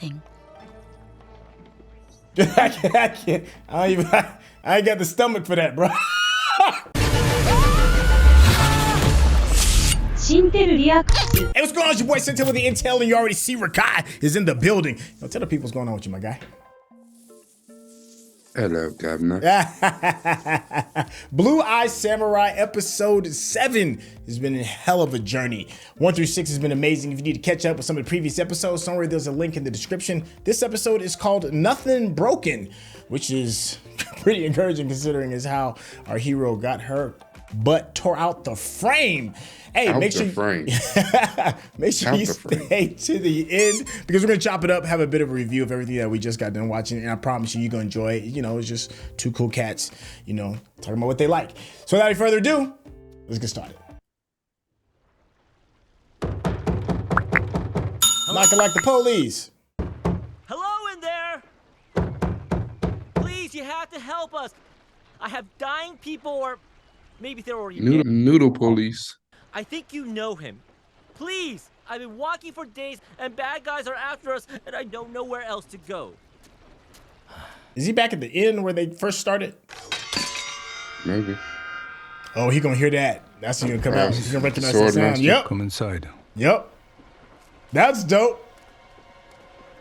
nothing. I can't. I ain't got the stomach for that, bro. Hey, what's going on? It's your boy Sintel with the Intel, and you already see Rakai is in the building. Yo, tell the people what's going on with you, my guy. Hello, Governor. Blue Eye Samurai episode 7 has been a hell of a journey. 1 through 6 has been amazing. If you need to catch up with some of the previous episodes, don't worry, there's a link in the description. This episode is called Nothing Broken, which is pretty encouraging considering is how our hero got her butt tore out the frame. Hey, make sure make sure you stay to the end because we're gonna chop it up, have a bit of a review of everything that we just got done watching, and I promise you're gonna enjoy it. You know, it's just two cool cats, you know, talking about what they like. So without any further ado, let's get started. Knocking like the police. Hello in there! Please, you have to help us. I have dying people, or maybe they're already dead. Noodle police. I think you know him. Please, I've been walking for days and bad guys are after us and I don't know where else to go. Is he back at the inn where they first started? Maybe. Oh, he gonna hear that. That's gonna come out. He's gonna recognize that sound. Yep. Come inside. Yep. That's dope.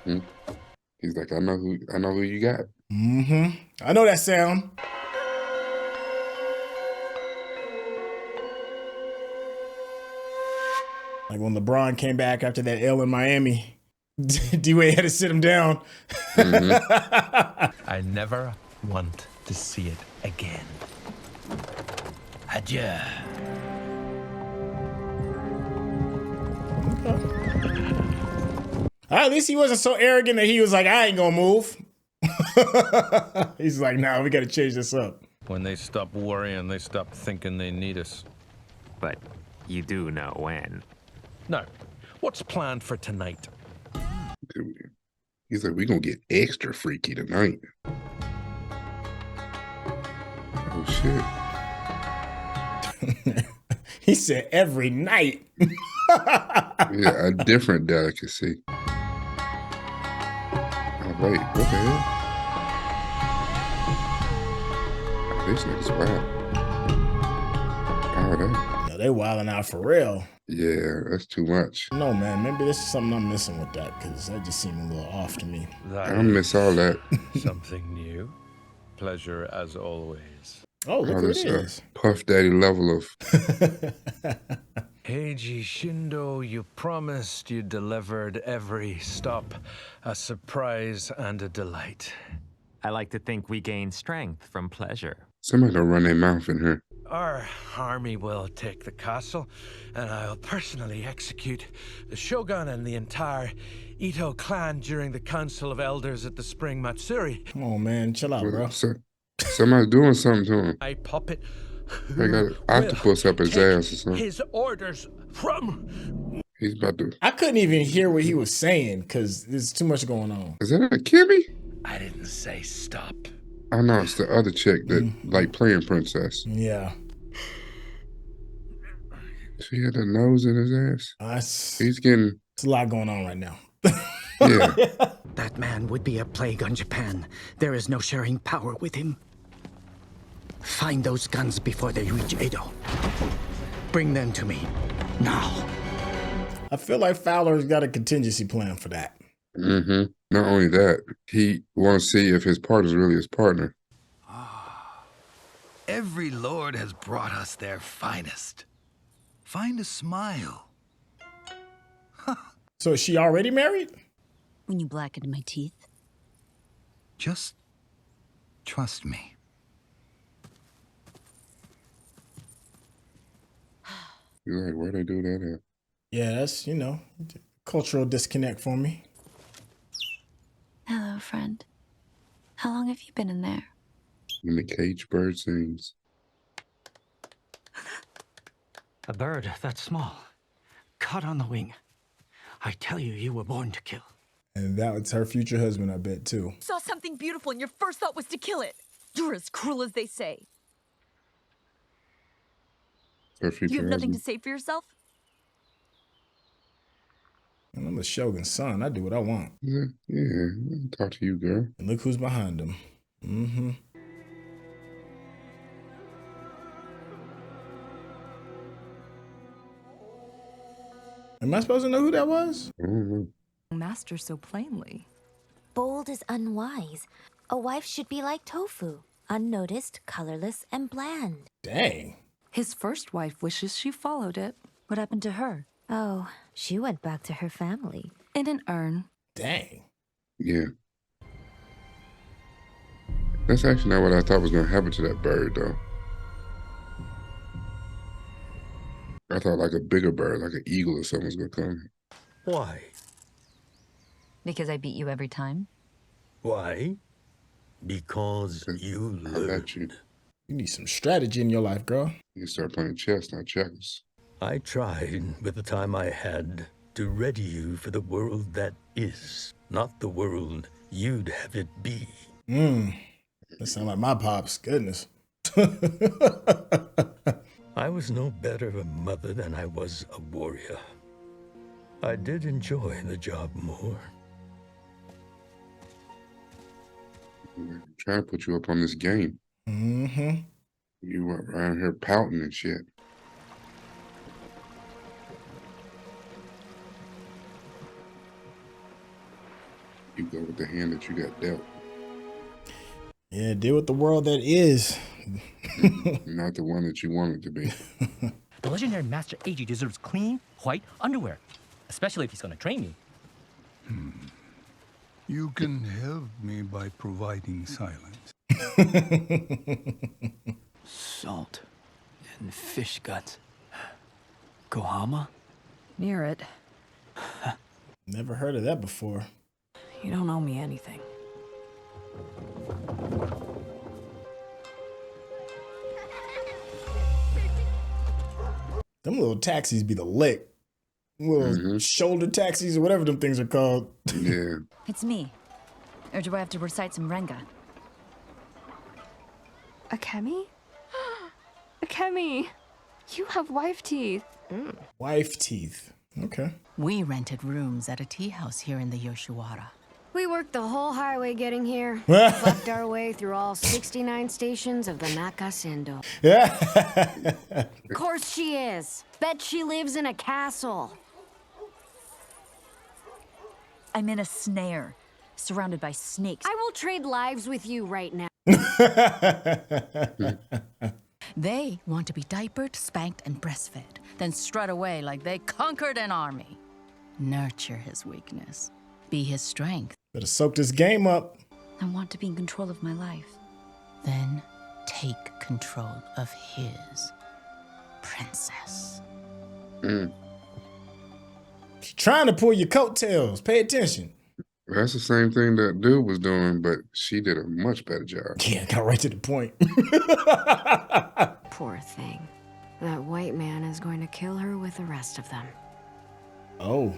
He's like, I know who you got. I know that sound. Like when LeBron came back after that L in Miami, D-Wade had to sit him down. I never want to see it again. Adieu. At least he wasn't so arrogant that he was like, I ain't gonna move. He's like, nah, we gotta change this up. When they stop worrying, they stop thinking they need us. But you do know when. Now, what's planned for tonight? He's like, we gonna get extra freaky tonight. Oh shit. He said every night. Yeah, a different delicacy. Oh wait, what the hell? Oh, these niggas wild. Oh, that. No, they wilding out for real. Yeah, that's too much. No, man, maybe this is something I'm missing with that because that just seemed a little off to me. I miss all that. Something new. Pleasure as always. Oh, look who it is. Puff Daddy level of. Heiji Shindo, you promised, you delivered every stop. A surprise and a delight. I like to think we gain strength from pleasure. Somebody don't run their mouth in here. Our army will take the castle, and I'll personally execute the Shogun and the entire Ito clan during the Council of Elders at the Spring Matsuri. Come on, man. Chill out, bro. Somebody's doing something to him. My puppet. They got an octopus up his ass or something. His orders from. He's about to. I couldn't even hear what he was saying because there's too much going on. Is that Akemi? I didn't say stop. I know it's the other chick that like playing princess. Yeah. She had a nose in his ass. He's getting. It's a lot going on right now. Yeah. That man would be a plague on Japan. There is no sharing power with him. Find those guns before they reach Edo. Bring them to me, now. I feel like Fowler's got a contingency plan for that. Not only that, he wants to see if his partner's really his partner. Every lord has brought us their finest. Find a smile. So is she already married? When you blackened my teeth. Just trust me. You're like, where they do that at? Yeah, that's, you know, cultural disconnect for me. Hello, friend. How long have you been in there? When the cage bird sings. A bird that small, caught on the wing. I tell you, you were born to kill. And that was her future husband, I bet, too. Saw something beautiful and your first thought was to kill it. You're as cruel as they say. Her future You have nothing to husband. say for yourself? And I'm a Shogun's son. I do what I want. Yeah, I'll talk to you, girl. And look who's behind him. Mm-hmm. Am I supposed to know who that was? I don't know. Master so plainly. Bold is unwise. A wife should be like tofu, unnoticed, colorless, and bland. Dang. His first wife wishes she followed it. What happened to her? Oh, she went back to her family. In an urn. Dang. Yeah. That's actually not what I thought was going to happen to that bird, though. I thought like a bigger bird, like an eagle or something was going to come. Why? Because I beat you every time? Why? Because you I bet you. learned. You need some strategy in your life, girl. You start playing chess, not checkers. I tried with the time I had to ready you for the world that is, not the world you'd have it be. That sounds like my pops. Goodness. I was no better a mother than I was a warrior. I did enjoy the job more. I'm trying to put you up on this game. Mm-hmm. You were around here pouting and shit. You go with the hand that you got dealt. Yeah, deal with the world that is. Not the one that you wanted to be. The legendary Master Eiji deserves clean, white underwear. Especially if he's gonna train me. You can help me by providing silence. Salt and fish guts. Kohama? Near it. Never heard of that before. You don't owe me anything. Them little taxis be the lick. Little shoulder taxis or whatever them things are called. Yeah. It's me. Or do I have to recite some Renga? Akemi? Akemi, you have wife teeth. Wife teeth. Okay. We rented rooms at a tea house here in the Yoshiwara. We worked the whole highway getting here. Fucked our way through all 69 stations of the Nakasendo. Of course she is. Bet she lives in a castle. I'm in a snare, surrounded by snakes. I will trade lives with you right now. They want to be diapered, spanked, and breastfed, then strut away like they conquered an army. Nurture his weakness. Be his strength. Better soak this game up. I want to be in control of my life. Then take control of his. Princess. She's trying to pull your coattails. Pay attention. That's the same thing that dude was doing, but she did a much better job. Yeah, got right to the point. Poor thing. That white man is going to kill her with the rest of them. Oh.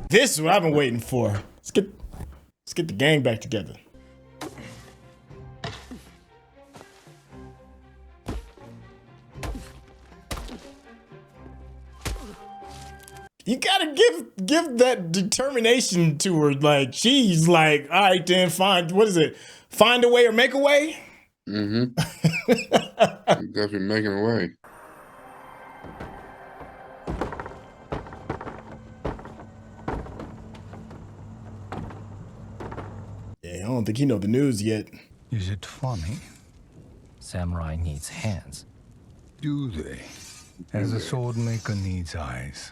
This is what I've been waiting for. Let's get the gang back together. You gotta give that determination to her. Like, she's like, all right, then fine. What is it? Find a way or make a way? Definitely making a way. Yeah, I don't think he know the news yet. Is it funny? Samurai needs hands. Do they? As a sword maker needs eyes.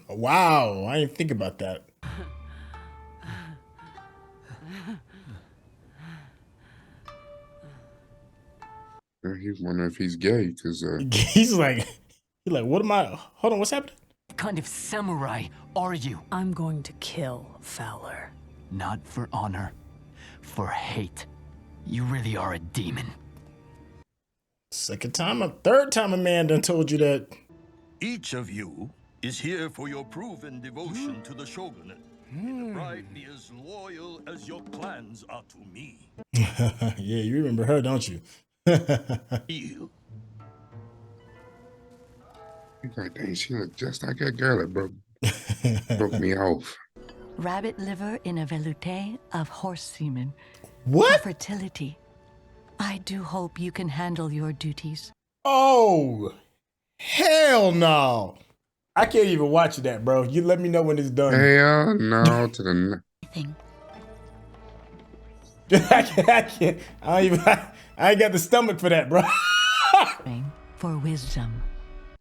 Wow, I didn't think about that. He's wondering if he's gay, because he's like, what am I? Hold on, what's happening? What kind of samurai are you? I'm going to kill Fowler. Not for honor, for hate. You really are a demon. Third time a man done told you that. Each of you is here for your proven devotion to the shogunate. May the bride be as loyal as your clans are to me. Yeah, you remember her, don't you? You. He's like, dang, she look just like that girl that broke me off. Rabbit liver in a velouté of horse semen. What? For fertility. I do hope you can handle your duties. Oh, hell no. I can't even watch that, bro. You let me know when it's done. Hell no to the... I can't. I ain't got the stomach for that, bro. For wisdom.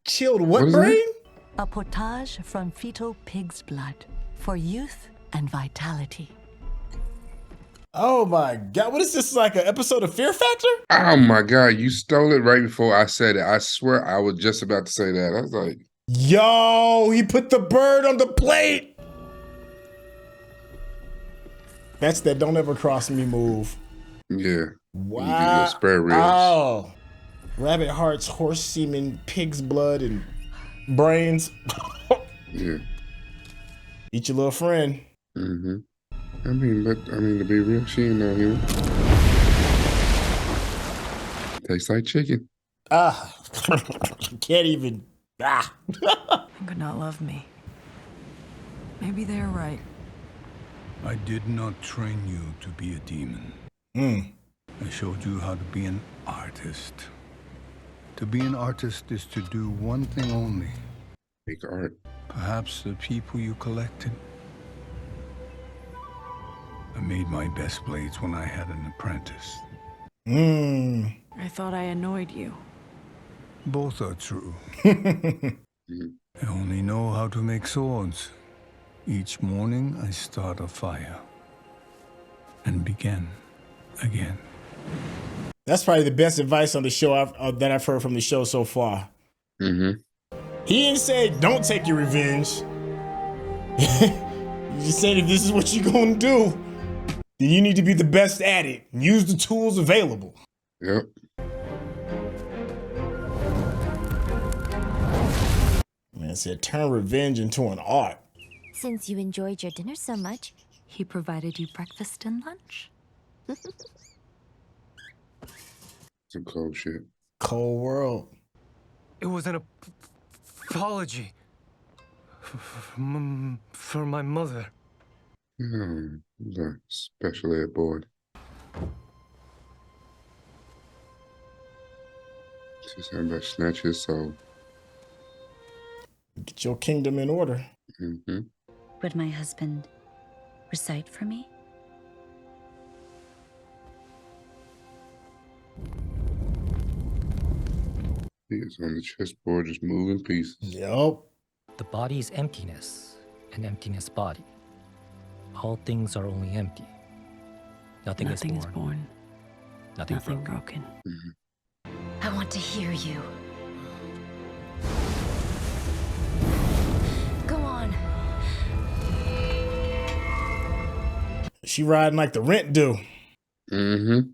Chilled what brain? A potage from fetal pig's blood for youth and vitality. Oh my God. What is this, like an episode of Fear Factor? Oh my God, you stole it right before I said it. I swear I was just about to say that. I was like, yo, he put the bird on the plate. That's that don't ever cross me move. Yeah. Wow. Spare ribs. Oh. Rabbit hearts, horse semen, pig's blood, and brains. Yeah. Eat your little friend. Mm-hmm. I mean, to be real, she ain't no human. Tastes like chicken. Can't even. You could not love me. Maybe they're right. I did not train you to be a demon. I showed you how to be an artist. To be an artist is to do one thing only. Make art. Perhaps the people you collected. I made my best blades when I had an apprentice. I thought I annoyed you. Both are true. I only know how to make swords. Each morning I start a fire and begin again. That's probably the best advice on the show that I've heard from the show so far. Mm-hmm. He didn't say don't take your revenge. He just said if this is what you're gonna do, then you need to be the best at it and use the tools available. Yep. Man said turn revenge into an art. Since you enjoyed your dinner so much, He provided you breakfast and lunch. Some cold shit. Cold world. It was an apology for my mother. The special ed board. Just had to snatch his soul. Get your kingdom in order. Mm-hmm. Would my husband recite for me? He is on the chessboard just moving pieces. Yup. The body is emptiness, and emptiness body. All things are only empty. Nothing is born. Nothing broken. Mm-hmm. I want to hear you. Go on. She riding like the rent do. Mm-hmm.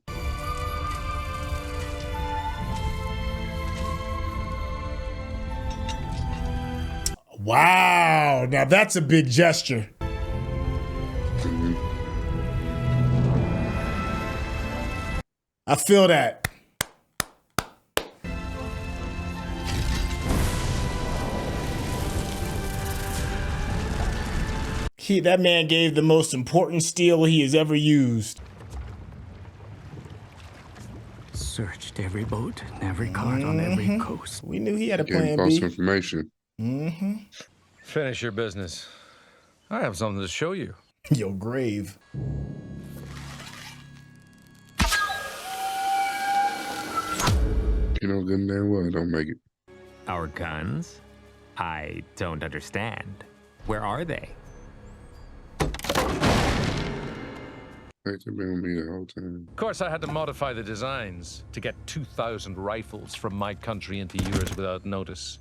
Wow, now that's a big gesture. Mm-hmm. I feel that. That man gave the most important steel he has ever used. Searched every boat and every cart on every coast. We knew he had a plan false B. information. Mm-hmm. Finish your business. I have something to show you. Your grave. You know good and damn well don't make it. Our guns? I don't understand. Where are they? They've been with me the whole time. Of course, I had to modify the designs to get 2,000 rifles from my country into yours without notice.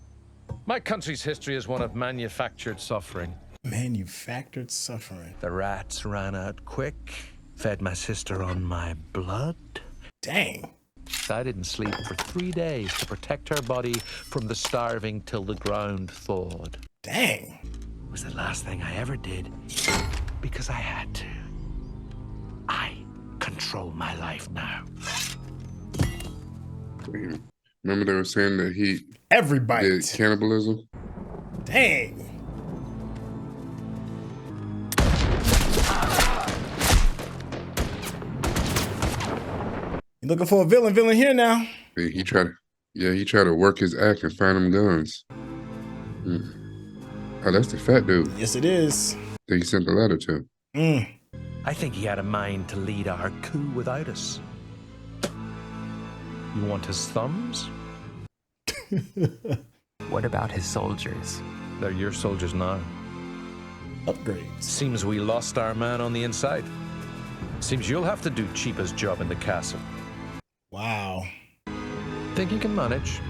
My country's history is one of manufactured suffering. Manufactured suffering. The rats ran out quick, fed my sister on my blood. Dang. I didn't sleep for 3 days to protect her body from the starving till the ground thawed. Dang. It was the last thing I ever did because I had to. I control my life now. Damn. Remember they were saying that he everybody did cannibalism? Dang. You looking for a villain here now? He tried to work his act and find them guns. Oh, that's the fat dude. Yes, it is. That he sent the letter to. I think he had a mind to lead our coup without us. You want his thumbs? What about his soldiers? They're your soldiers now. Upgrades. Seems we lost our man on the inside. Seems you'll have to do Chipa's job in the castle. Wow. Think you can manage?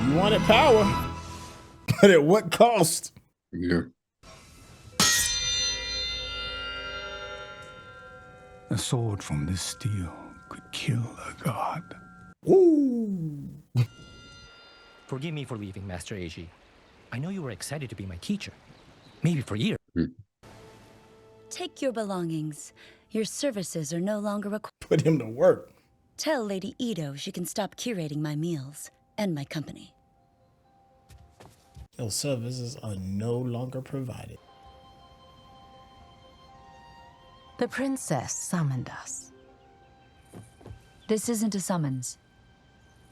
You wanted power, but at what cost? Yeah. A sword from this steel could kill a god. Ooh. Forgive me for leaving, Master Eiji. I know you were excited to be my teacher. Maybe for years. Take your belongings. Your services are no longer required. Put him to work. Tell Lady Ito she can stop curating my meals and my company. Your services are no longer provided. The princess summoned us. This isn't a summons.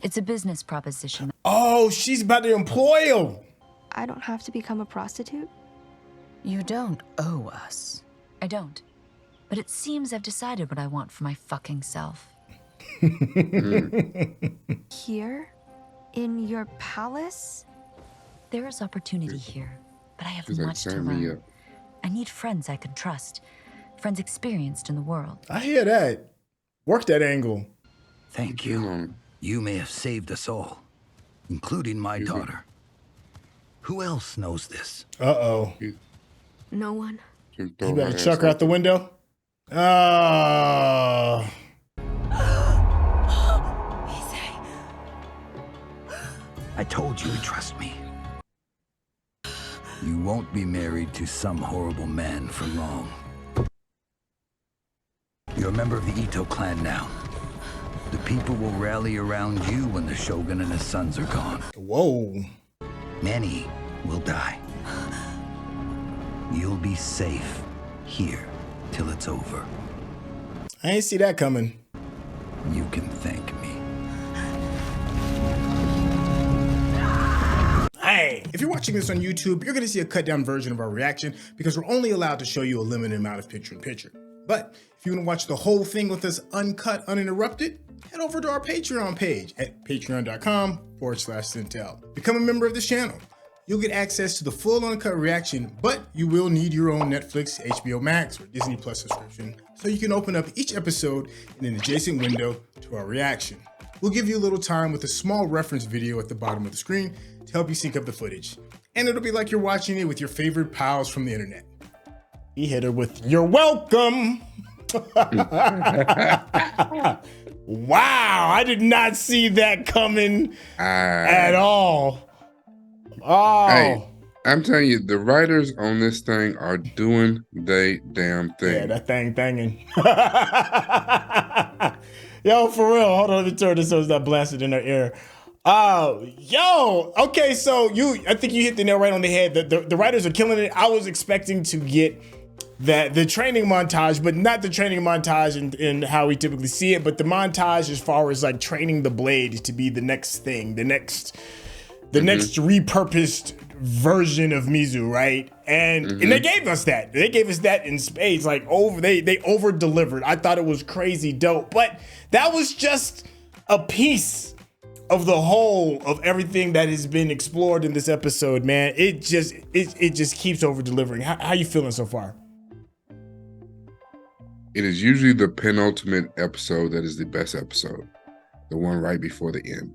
It's a business proposition. Oh, she's about to employ him. I don't have to become a prostitute? You don't owe us. I don't. But it seems I've decided what I want for my fucking self. Here? In your palace? There is opportunity here, but I have She's like, much to sign me learn. up. I need friends I can trust. Friends experienced in the world. I hear that. Work that angle. Thank you. You may have saved us all, including my daughter. Who else knows this? Uh-oh. No one. You better chuck her out the window. Oh. I told you to trust me. You won't be married to some horrible man for long. You're a member of the Ito clan now. The people will rally around you when the Shogun and his sons are gone. Whoa. Many will die. You'll be safe here till it's over. I ain't see that coming. You can thank me. Hey, if you're watching this on YouTube, you're gonna see a cut down version of our reaction because we're only allowed to show you a limited amount of picture-in-picture. But if you wanna watch the whole thing with us uncut, uninterrupted, head over to our Patreon page at patreon.com/Sintel. Become a member of this channel. You'll get access to the full uncut reaction, but you will need your own Netflix, HBO Max, or Disney Plus subscription, so you can open up each episode in an adjacent window to our reaction. We'll give you a little time with a small reference video at the bottom of the screen to help you sync up the footage. And it'll be like you're watching it with your favorite pals from the internet. He hit her with, "You're welcome." Wow, I did not see that coming at all. Oh. Hey, I'm telling you, the writers on this thing are doing they damn thing. Yeah, that thing thanging. Yo, for real. Hold on, let me turn this so it's not blasted in her ear. Yo, okay, so I think you hit the nail right on the head. The writers are killing it. I was expecting to get the training montage, but not the training montage in how we typically see it, but the montage as far as like training the blade to be the next thing, the next repurposed version of Mizu, right? And they gave us that. They gave us that in spades. Like they over delivered. I thought it was crazy dope, but that was just a piece of the whole of everything that has been explored in this episode, man. It just keeps over delivering. How you feeling so far? It is usually the penultimate episode that is the best episode, the one right before the end.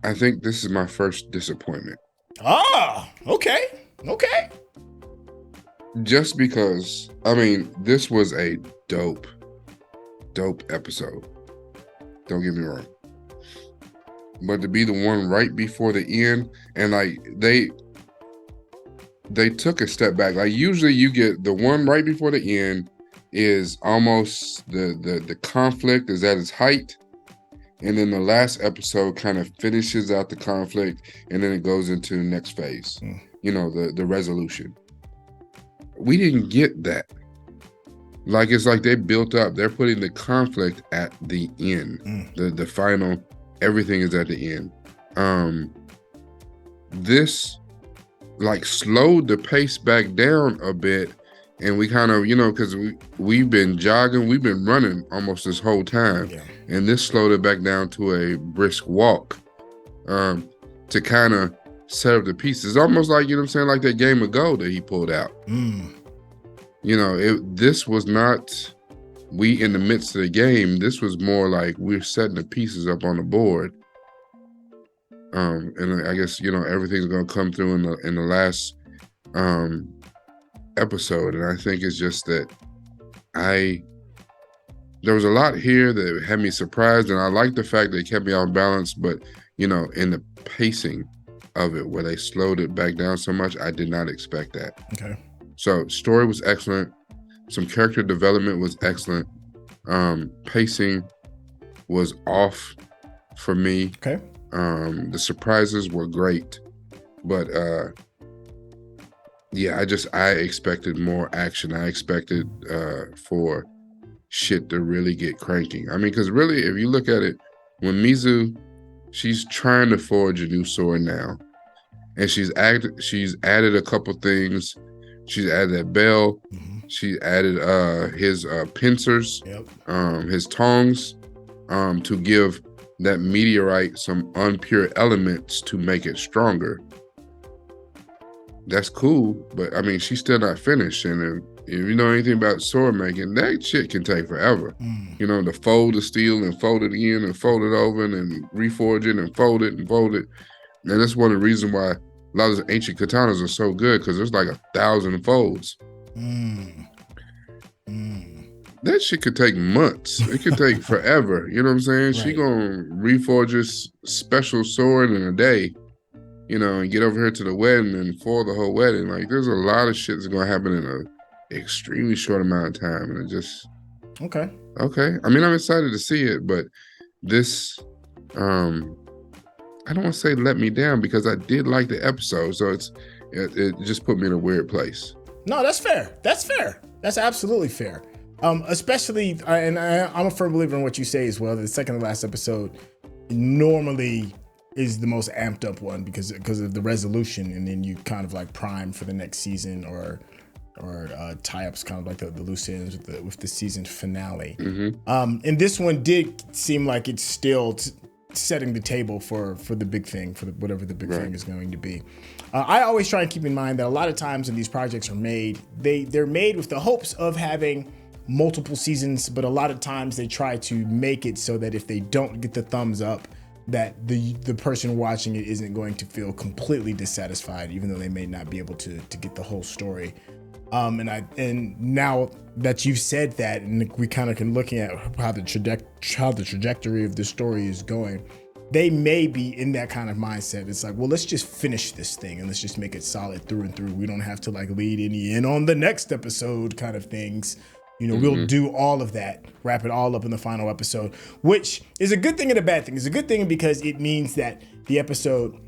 I think this is my first disappointment. Ah, okay. Just because, I mean, this was a dope episode. Don't get me wrong. But to be the one right before the end, and like they took a step back. Like usually you get the one right before the end is almost the conflict is at its height. And then the last episode kind of finishes out the conflict and then it goes into the next phase. You know, the resolution. We didn't get that. Like it's like they built up, they're putting the conflict at the end. The final, everything is at the end. This like slowed the pace back down a bit. And we kind of, you know, because we've been jogging, we've been running almost this whole time. Yeah. And this slowed it back down to a brisk walk to kind of set up the pieces. Almost like, you know what I'm saying, like that game of Go that he pulled out. You know, this was not we in the midst of the game. This was more like we're setting the pieces up on the board. And I guess, you know, everything's going to come through in the last episode. And I think it's just that there was a lot here that had me surprised, and I like the fact that it kept me on balance, but you know, in the pacing of it where they slowed it back down so much, I did not expect that. Okay. So story was excellent. Some character development was excellent. Pacing was off for me. Okay. The surprises were great, but yeah, I expected more action. I expected for shit to really get cranking. I mean, because really, if you look at it, when Mizu, she's trying to forge a new sword now, and she's added a couple things. She's added that bell. She added his pincers, his tongs, to give that meteorite some unpure elements to make it stronger. That's cool, but I mean, she's still not finished. And if you know anything about sword making, that shit can take forever. You know, to fold the steel and fold it in and fold it over and then reforge it and fold it and fold it. And that's one of the reasons why a lot of the ancient katanas are so good, because there's like 1,000 folds. That shit could take months. It could take forever. You know what I'm saying? Right. She gonna reforge this special sword in a day. You know, and get over here to the wedding and foil the whole wedding. Like, there's a lot of shit that's gonna happen in an extremely short amount of time, and it just okay. I mean, I'm excited to see it, but this, I don't want to say let me down, because I did like the episode, so it just put me in a weird place. No, that's fair. That's fair. That's absolutely fair. Especially, and I'm a firm believer in what you say as well. The second to last episode normally is the most amped up one because of the resolution, and then you kind of like prime for the next season or tie ups, kind of like the loose ends with the season finale. And this one did seem like it's still setting the table for the big thing, for whatever the big thing is going to be. I always try and keep in mind that a lot of times when these projects are made, they're made with the hopes of having multiple seasons, but a lot of times they try to make it so that if they don't get the thumbs up, that the person watching it isn't going to feel completely dissatisfied, even though they may not be able to get the whole story. And now that you've said that, and we kind of can looking at how the trajectory of the story is going, they may be in that kind of mindset. It's like, well, let's just finish this thing and let's just make it solid through and through. We don't have to like lead any in on the next episode kind of things. You know, we'll do all of that, wrap it all up in the final episode, which is a good thing and a bad thing. It's a good thing because it means that the episode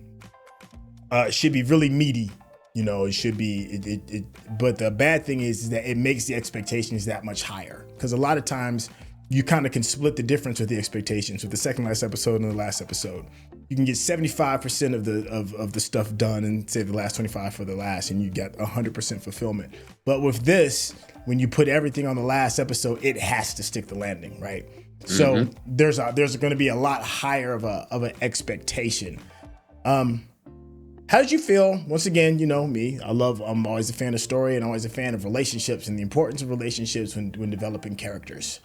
should be really meaty. You know, it should be, but the bad thing is that it makes the expectations that much higher. Because a lot of times you kind of can split the difference with the expectations with the second last episode and the last episode. You can get 75% of the stuff done and say the last 25 for the last, and you get 100% fulfillment. But with this, when you put everything on the last episode, it has to stick the landing, right? So there's going to be a lot higher of an expectation. How did you feel? Once again, you know me. I'm always a fan of story and always a fan of relationships and the importance of relationships when developing characters.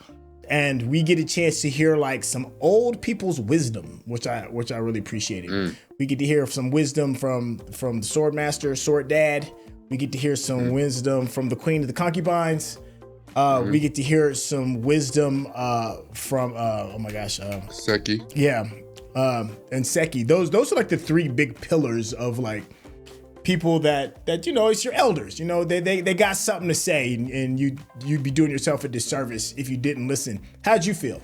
And we get a chance to hear like some old people's wisdom, which I really appreciated. We get to hear some wisdom from the Swordmaster, Sword Dad. We get to hear some wisdom from the Queen of the Concubines. We get to hear some wisdom from Seki. Yeah. And Seki. Those are like the three big pillars of like people that you know, it's your elders. You know, they got something to say, and you'd be doing yourself a disservice if you didn't listen. How'd you feel?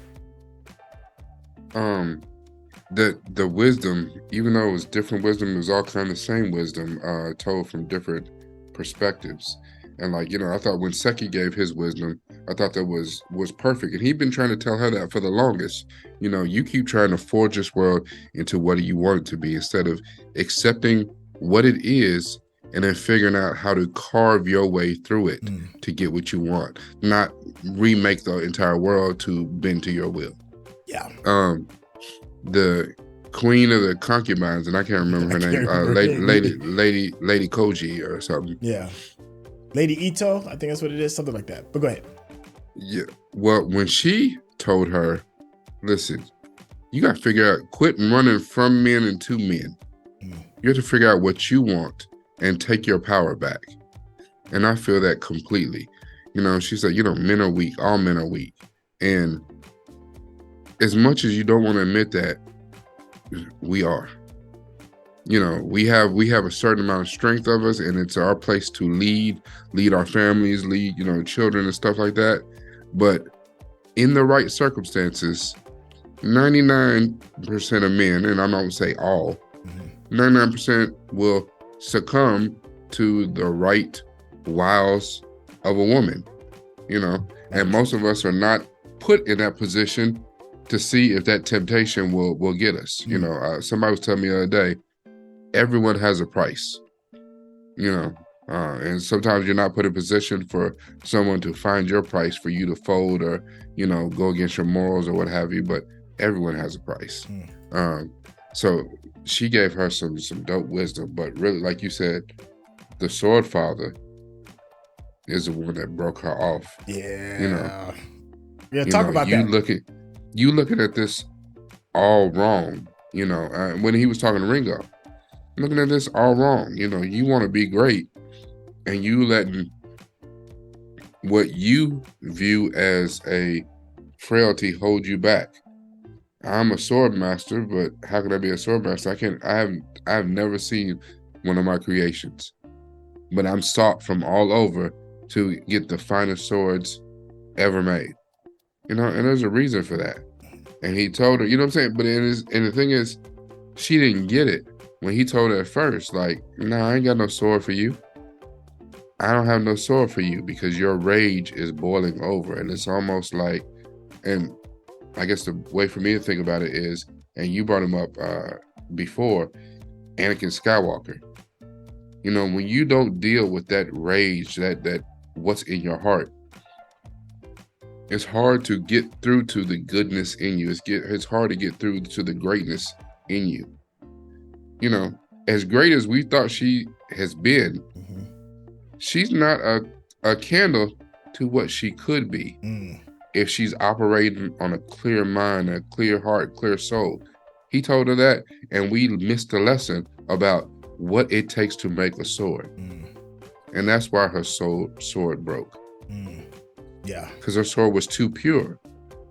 The wisdom, even though it was different wisdom, it was all kind of the same wisdom, told from different perspectives. And like, you know, I thought when Seki gave his wisdom, I thought that was perfect. And he'd been trying to tell her that for the longest. You know, you keep trying to forge this world into what you want it to be instead of accepting what it is and then figuring out how to carve your way through it to get what you want, not remake the entire world to bend to your will. Yeah. The queen of the concubines, and I can't remember her name, Lady Koji or something. Yeah. Lady Ito, I think that's what it is, something like that. But go ahead. Yeah. Well, when she told her, listen, you got to figure out, quit running from men and to men. You have to figure out what you want and take your power back. And I feel that completely. You know, she said, you know, men are weak. All men are weak. And as much as you don't want to admit that, we are. You know, we have a certain amount of strength of us, and it's our place to lead our families, lead, you know, children and stuff like that. But in the right circumstances, 99% of men, and I'm not going to say all, 99% will succumb to the right wiles of a woman, you know, and most of us are not put in that position to see if that temptation will get us. You know, somebody was telling me the other day, everyone has a price, you know, and sometimes you're not put in position for someone to find your price for you to fold or, you know, go against your morals or what have you, but everyone has a price. So she gave her some dope wisdom, but really, like you said, the sword father is the one that broke her off. Yeah. You know. Yeah, talk about that. You looking at this all wrong, you know, when he was talking to Ringo, looking at this all wrong. You know, you want to be great and you letting what you view as a frailty hold you back. I'm a sword master, but how can I be a sword master? I've never seen one of my creations, but I'm sought from all over to get the finest swords ever made. You know, and there's a reason for that. And he told her, you know what I'm saying? But and the thing is, she didn't get it when he told her at first, like, no, I ain't got no sword for you. I don't have no sword for you because your rage is boiling over. And it's almost like, and I guess the way for me to think about it is, and you brought him up before, Anakin Skywalker. You know, when you don't deal with that rage, that what's in your heart, it's hard to get through to the goodness in you. It's hard to get through to the greatness in you. You know, as great as we thought she has been, she's not a candle to what she could be if she's operating on a clear mind, a clear heart, clear soul. He told her that, and we missed the lesson about what it takes to make a sword. And that's why her sword broke. Yeah. Because her sword was too pure,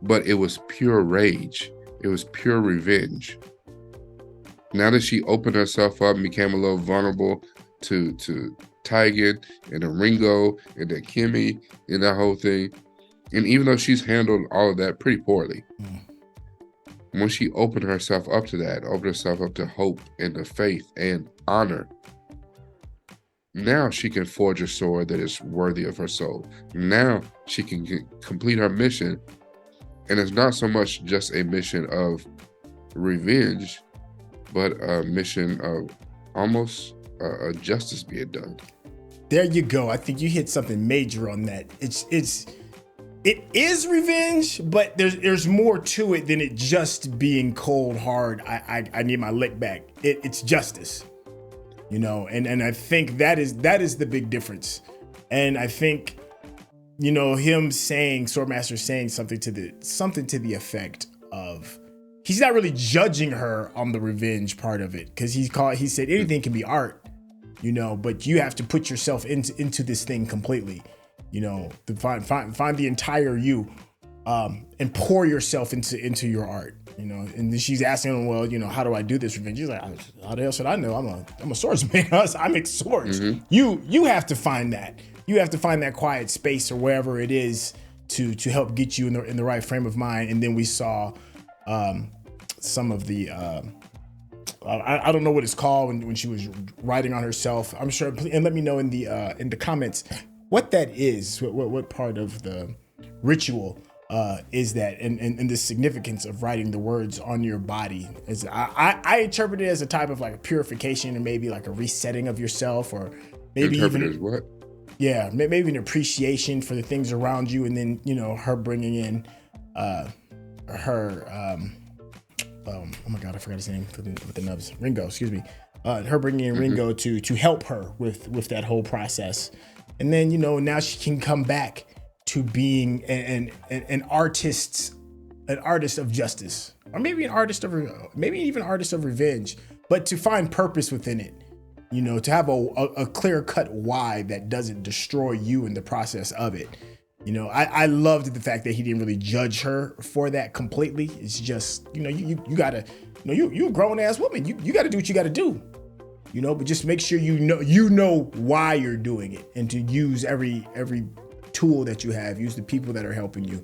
but it was pure rage. It was pure revenge. Now that she opened herself up and became a little vulnerable to Taigen and the Ringo and the Akemi and that whole thing, and even though she's handled all of that pretty poorly, when she opened herself up to that, opened herself up to hope and to faith and honor, now she can forge a sword that is worthy of her soul. Now she can complete her mission. And it's not so much just a mission of revenge, but a mission of almost a justice being done. There you go. I think you hit something major on that. It is revenge, but there's more to it than it just being cold hard. I need my lick back. It's justice. You know, and I think that is the big difference. And I think, you know, him saying, Swordmaster saying something to the effect of, he's not really judging her on the revenge part of it, because he said anything can be art, you know, but you have to put yourself into this thing completely, you know, to find the entire you, and pour yourself into your art. You know, and then she's asking him, well, you know, how do I do this revenge? He's like, how the hell should I know? I'm a swordsman. I make swords. You have to find that. You have to find that quiet space or wherever it is to help get you in the right frame of mind. And then we saw some of the I don't know what it's called when she was writing on herself. I'm sure, and let me know in the comments what that is. What part of the ritual is that, and the significance of writing the words on your body. Is I interpret it as a type of like a purification and maybe like a resetting of yourself, or maybe even as what? Yeah, maybe an appreciation for the things around you, and then, you know, her bringing in her oh my god, I forgot his name with the nubs. Ringo, excuse me. Her bringing in Ringo to help her with that whole process, and then, you know, now she can come back to being an artist of justice, or maybe maybe even artist of revenge, but to find purpose within it. You know, to have a clear-cut why that doesn't destroy you in the process of it. You know, I loved the fact that he didn't really judge her for that completely. It's just, you know, you gotta, you know, you a grown-ass woman. You gotta do what you gotta do. You know, but just make sure you know why you're doing it, and to use every tool that you have, use the people that are helping you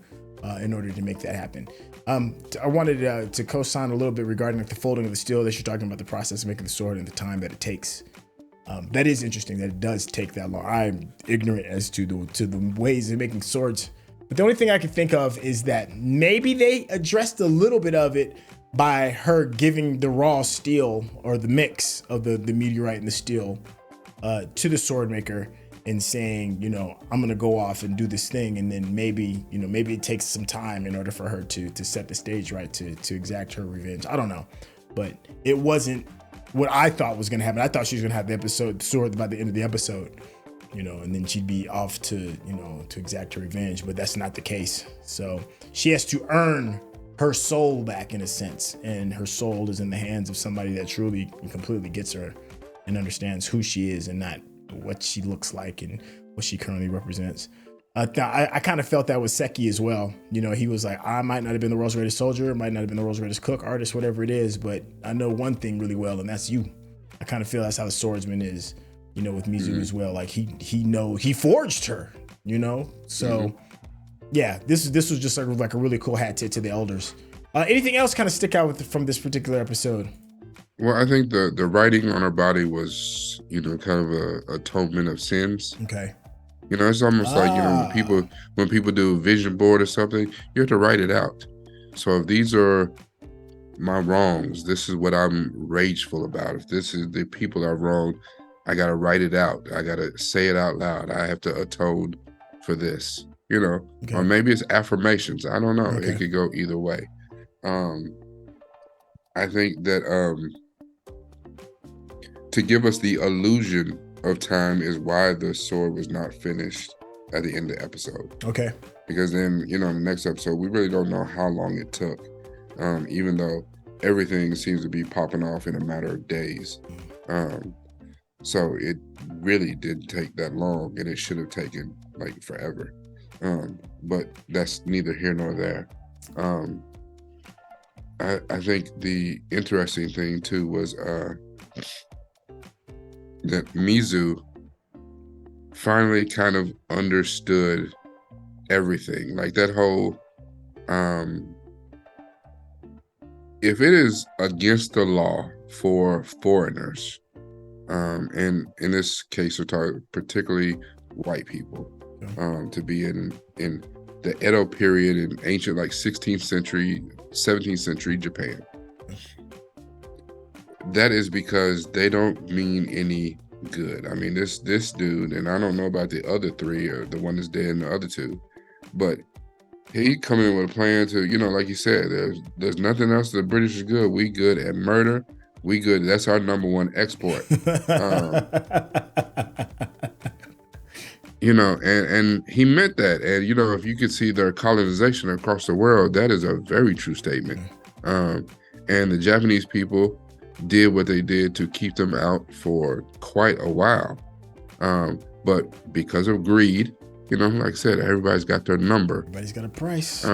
in order to make that happen. I wanted to co-sign a little bit regarding like the folding of the steel that you're talking about, the process of making the sword and the time that it takes. That is interesting that it does take that long. I'm ignorant as to the ways of making swords, but the only thing I can think of is that maybe they addressed a little bit of it by her giving the raw steel, or the mix of the meteorite and the steel to the sword maker, and saying, you know, I'm gonna go off and do this thing, and then maybe it takes some time in order for her to set the stage right to exact her revenge. I don't know, but it wasn't what I thought was gonna happen. I thought she was gonna have the sword by the end of the episode, you know, and then she'd be off to exact her revenge, but that's not the case. So she has to earn her soul back, in a sense, and her soul is in the hands of somebody that truly and completely gets her and understands who she is, and not what she looks like and what she currently represents. I kind of felt that with Seki as well. You know, he was like, I might not have been the world's greatest soldier, might not have been the world's greatest cook, artist, whatever it is, but I know one thing really well, and that's you. I kind of feel that's how the swordsman is, you know, with Mizu as well. Like he forged her, you know? So yeah, this was just like a really cool hat tip to the elders. Anything else kind of stick out from this particular episode? Well, I think the writing on her body was, you know, kind of a atonement of sins. Okay. You know, it's almost like, you know, when people do a vision board or something, you have to write it out. So if these are my wrongs, this is what I'm rageful about. If this is the people are wrong, I got to write it out. I got to say it out loud. I have to atone for this, you know, or maybe it's affirmations. I don't know. Okay. It could go either way. I think that to give us the illusion of time is why the sword was not finished at the end of the episode. Okay. Because then, you know, in the next episode, we really don't know how long it took, even though everything seems to be popping off in a matter of days. So it really didn't take that long, and it should have taken like forever. But that's neither here nor there. I think the interesting thing too was that Mizu finally kind of understood everything. Like that whole, if it is against the law for foreigners, and in this case we're talking particularly white people, to be in the Edo period in ancient, like 16th century, 17th century Japan. That is because they don't mean any good. I mean, this dude, and I don't know about the other three, or the one that's dead and the other two, but he coming in with a plan to, you know, like you said, there's nothing else the British is good. We good at murder. We good. That's our number one export. You know, and he meant that. And, you know, if you could see their colonization across the world, that is a very true statement. And the Japanese people did what they did to keep them out for quite a while. But because of greed, you know, like I said, everybody's got their number. Everybody's got a price.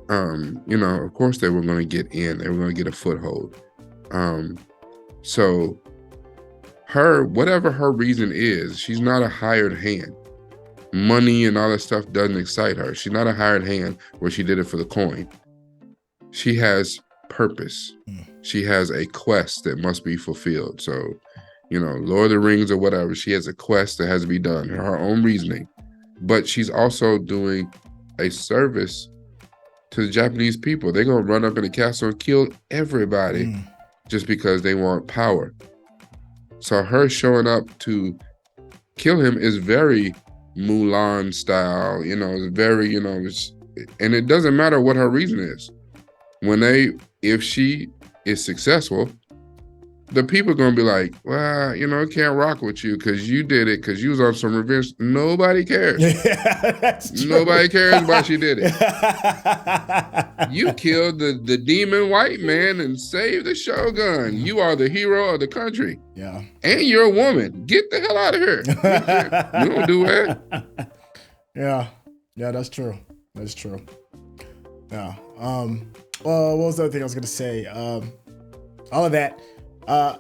of course they were going to get in. They were going to get a foothold. So whatever her reason is, she's not a hired hand. Money and all that stuff doesn't excite her. She's not a hired hand where she did it for the coin. She has purpose. She has a quest that must be fulfilled. So, Lord of the Rings or whatever, she has a quest that has to be done, her own reasoning. But she's also doing a service to the Japanese people. They're going to run up in the castle and kill everybody just because they want power. So her showing up to kill him is very Mulan style, it's very, and it doesn't matter what her reason is. If she is successful, the people are going to be like, well, can't rock with you because you did it because you was on some revenge. Nobody cares. That's true. Nobody cares why she did it. You killed the demon white man and saved the Shogun. You are the hero of the country. Yeah. And you're a woman. Get the hell out of here. You don't do that. Yeah. Yeah, that's true. That's true. Yeah. Well, what was the other thing I was going to say? All of that.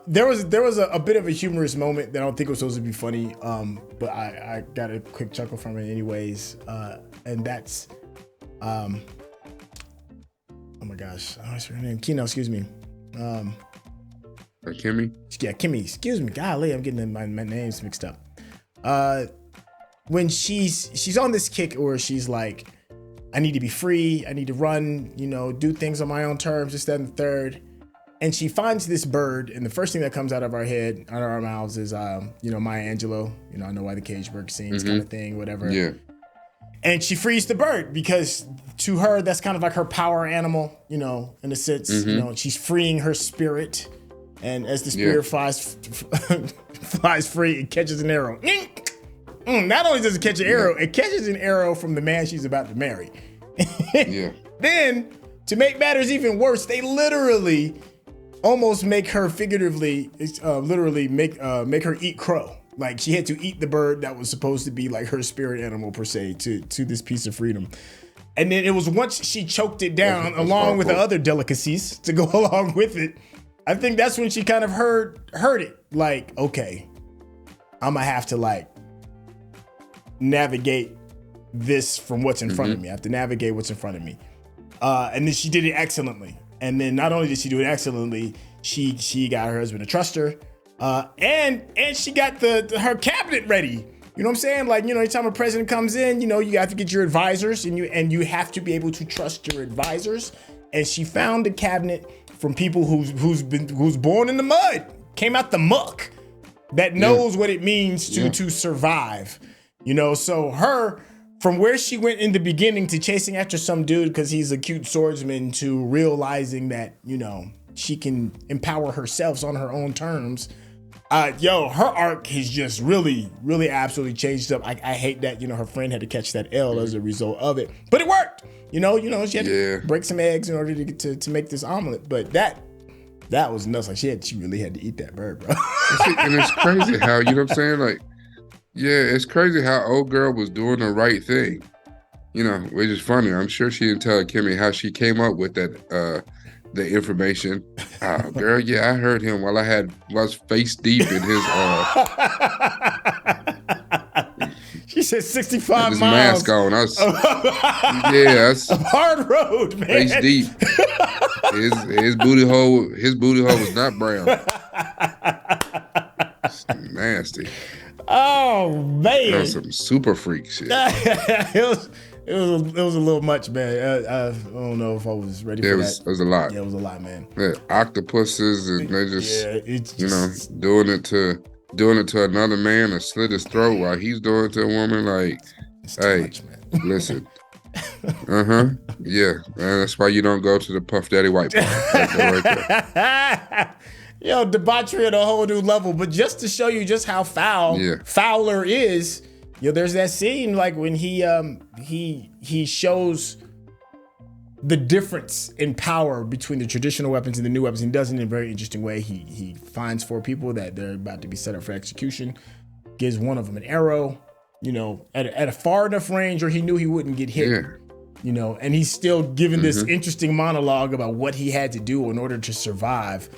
There was a bit of a humorous moment that I don't think was supposed to be funny, but I got a quick chuckle from it anyways, and that's, oh my gosh, what's her name? Kino, excuse me. Akemi? Yeah, Kimmy, excuse me. Golly, I'm getting my names mixed up. When she's on this kick where she's like, I need to be free, I need to run, do things on my own terms, this, that, and the third. And she finds this bird, and the first thing that comes out of our head, out of our mouths is, Maya Angelou, I know why the cage bird sings kind of thing, whatever. Yeah. And she frees the bird because to her, that's kind of like her power animal, in a sense, she's freeing her spirit. And as the spirit flies free, it catches an arrow. Not only does it catch an arrow, it catches an arrow from the man she's about to marry. Yeah. Then, to make matters even worse, they literally almost make her figuratively, literally make her eat crow. Like she had to eat the bird that was supposed to be like her spirit animal per se to this piece of freedom. And then it was once she choked it down along with the other delicacies to go along with it. I think that's when she kind of heard it. Like, okay, I'm gonna have to like navigate this from what's in front of me. I have to navigate what's in front of me. And then she did it excellently. And then not only did she do it excellently, she got her husband to trust her. And she got her cabinet ready. You know what I'm saying? Like, anytime a president comes in, you have to get your advisors and you have to be able to trust your advisors. And she found a cabinet from people who's born in the mud, came out the muck, that knows what it means to survive. So her, from where she went in the beginning to chasing after some dude because he's a cute swordsman to realizing that, she can empower herself on her own terms. Her arc has just really, really absolutely changed up. I hate that, her friend had to catch that L as a result of it, but it worked. She had to break some eggs in order to get to make this omelet, but that was nuts. Like she really had to eat that bird, bro. And it's crazy how, what I'm saying? Like, yeah, it's crazy how old girl was doing the right thing, which is funny. I'm sure she didn't tell Akemi how she came up with that, the information. Oh, girl, yeah, I heard him while I was face deep in his, She said 65 his miles. Mask on. That's a hard road, man. Face deep. His booty hole was not brown. It's nasty. Oh man, that was some super freak shit. it was a little much, man. I don't know if I was ready for that. It was a lot. Yeah, it was a lot, man. Yeah, octopuses and they just doing it to another man and slit his throat while he's doing it to a woman. Like, hey, much, listen. Yeah, man, that's why you don't go to the Puff Daddy White Bar. Right Yo, debauchery at a whole new level. But just to show you just how Fowler is, there's that scene like when he shows the difference in power between the traditional weapons and the new weapons, and does it in a very interesting way. He finds 4 people that they're about to be set up for execution, gives one of them an arrow, at a far enough range where he knew he wouldn't get hit. you know, and he's still giving this interesting monologue about what he had to do in order to survive,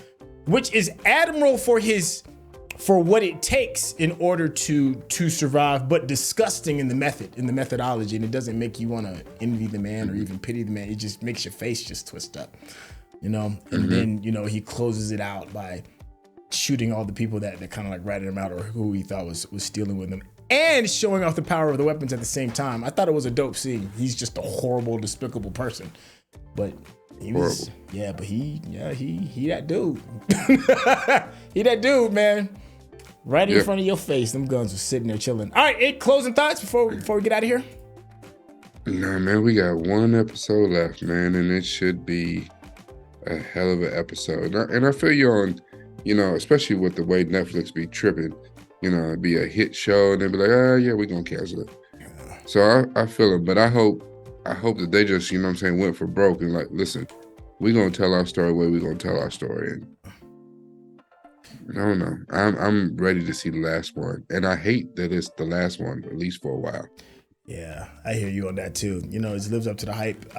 which is admirable for what it takes in order to survive, but disgusting in the methodology, and it doesn't make you want to envy the man or even pity the man. It just makes your face just twist up, you know. And then, you know, he closes it out by shooting all the people that kind of like ratted him out or who he thought was stealing with him, and showing off the power of the weapons at the same time. I thought it was a dope scene. He's just a horrible, despicable person, but he was but he that dude. He that dude, man. Right in front of your face, them guns were sitting there chilling. All right, closing thoughts before we get out of here? Nah, man, we got one episode left, man, and it should be a hell of an episode. And I feel you on, you know, especially with the way Netflix be tripping, you know, it'd be a hit show and they'd be like, yeah, we're gonna cancel it. So I feel it, but I hope that they just, you know what I'm saying, went for broke and like, listen, we're gonna tell our story the way we're gonna tell our story. And I don't know. I'm ready to see the last one, and I hate that it's the last one, at least for a while. Yeah, I hear you on that too. You know, it lives up to the hype.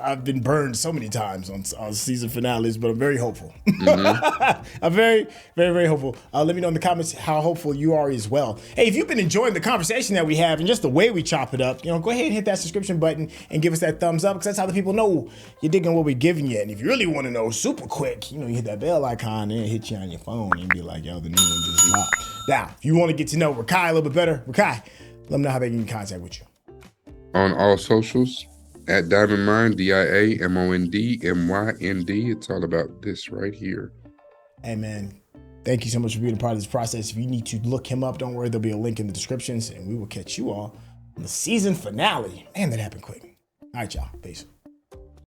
I've been burned so many times on season finales, but I'm very hopeful. I'm very, very, very hopeful. Let me know in the comments how hopeful you are as well. Hey, if you've been enjoying the conversation that we have and just the way we chop it up, you know, go ahead and hit that subscription button and give us that thumbs up, because that's how the people know you're digging what we're giving you. And if you really want to know super quick, you know, you hit that bell icon and it hit you on your phone and be like, yo, the new one just dropped. Now, if you want to get to know Rakai a little bit better, Rakai, let them know how they can get in contact with you. On all socials, at Diamond Mind, DIAMONDMYND. It's all about this right here. Hey, man, thank you so much for being a part of this process. If you need to look him up, don't worry, there'll be a link in the descriptions, and we will catch you all on the season finale. Man, that happened quick. All right, y'all. Peace.